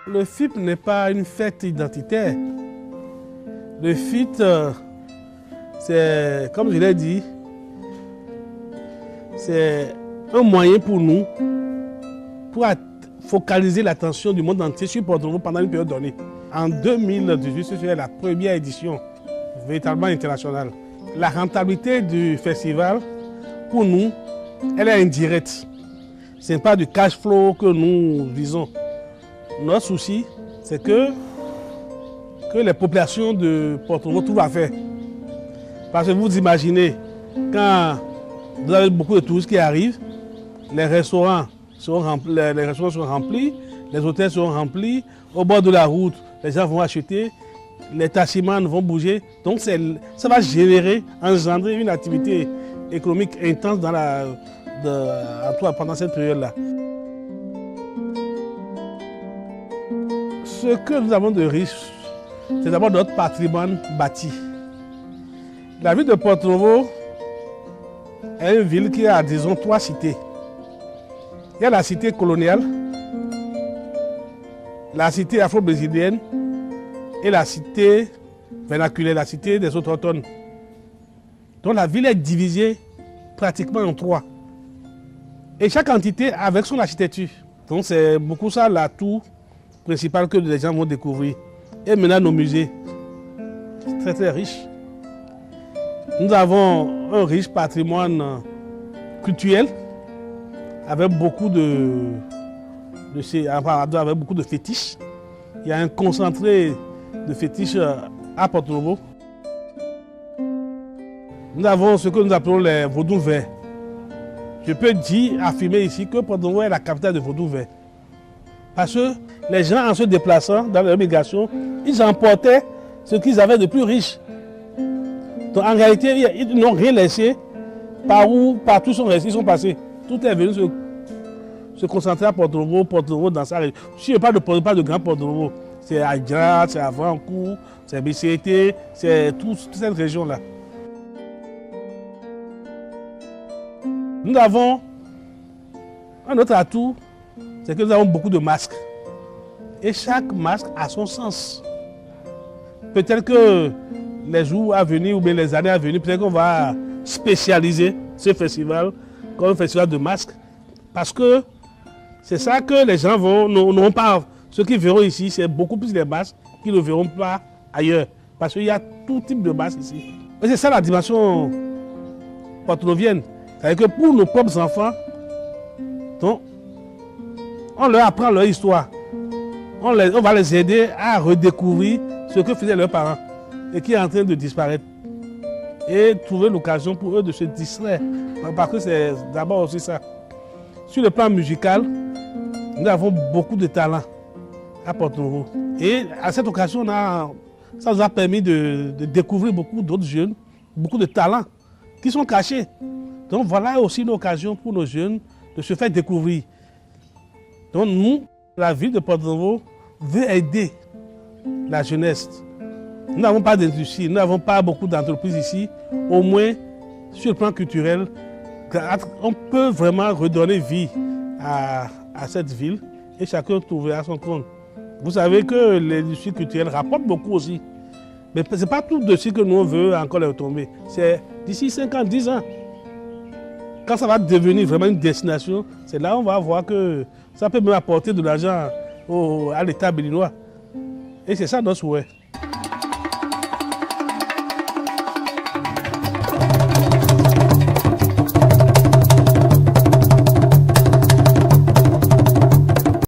Le FIP n'est pas une fête identitaire. Le FIP, c'est, comme je l'ai dit, c'est un moyen pour nous pour focaliser l'attention du monde entier sur Porto-Novo pendant une période donnée. En 2018, c'était la première édition véritablement internationale. La rentabilité du festival, pour nous, elle est indirecte. Ce n'est pas du cash flow que nous visons. Notre souci, c'est que les populations de Porto-Novo trouvent à faire. Parce que vous imaginez, quand vous avez beaucoup de touristes qui arrivent, les restaurants sont remplis, les hôtels sont remplis, au bord de la route, les gens vont acheter, les taximans vont bouger. Donc ça va engendrer une activité économique intense pendant cette période-là. Ce que nous avons de riche, c'est d'abord notre patrimoine bâti. La ville de Porto-Novo est une ville qui a, disons, 3 cités. Il y a la cité coloniale, la cité afro-brésilienne et la cité vernaculaire, la cité des autochtones. Donc la ville est divisée pratiquement en 3. Et chaque entité avec son architecture. Donc c'est beaucoup ça l'atout principal que les gens vont découvrir. Et maintenant nos musées, très très riches. Nous avons un riche patrimoine culturel avec beaucoup de fétiches. Il y a un concentré de fétiches à Porto-Novo. Nous avons ce que nous appelons les vaudous verts. Je peux affirmer ici que Porto-Novo est la capitale de vaudous verts. Parce que les gens, en se déplaçant dans leur migration, ils emportaient ce qu'ils avaient de plus riche. Donc en réalité, ils n'ont rien laissé partout ils sont passés. Tout est venu se concentrer à Porto-Novo dans sa région. Si je parle pas de Grand Porto-Novo, c'est Adja, c'est Avancourt, c'est BCT, c'est toute cette région-là. Nous avons un autre atout, c'est que nous avons beaucoup de masques. Et chaque masque a son sens. Peut-être que les jours à venir ou bien les années à venir, peut-être qu'on va spécialiser ce festival comme un festival de masques. Parce que c'est ça que les gens n'auront pas. Ceux qui verront ici, c'est beaucoup plus les masques qu'ils ne verront pas ailleurs. Parce qu'il y a tout type de masques ici. Et c'est ça la dimension porto-novienne. C'est-à-dire que pour nos propres enfants, donc, on leur apprend leur histoire. On va les aider à redécouvrir ce que faisaient leurs parents et qui est en train de disparaître. Et trouver l'occasion pour eux de se distraire. Parce que c'est d'abord aussi ça. Sur le plan musical, nous avons beaucoup de talents à Porto-Novo. Et à cette occasion, ça nous a permis de découvrir beaucoup d'autres jeunes, beaucoup de talents qui sont cachés. Donc voilà aussi une occasion pour nos jeunes de se faire découvrir. Donc nous, la ville de Porto-Novo, veut aider la jeunesse. Nous n'avons pas d'industrie, nous n'avons pas beaucoup d'entreprises ici. Au moins, sur le plan culturel, on peut vraiment redonner vie à cette ville et chacun trouvera son compte. Vous savez que l'industrie culturelle rapporte beaucoup aussi. Mais ce n'est pas tout de suite que nous on veut encore les retomber. C'est d'ici 5 ans, 10 ans. Quand ça va devenir vraiment une destination, c'est là qu'on va voir que ça peut même apporter de l'argent à l'État béninois. Et c'est ça notre souhait.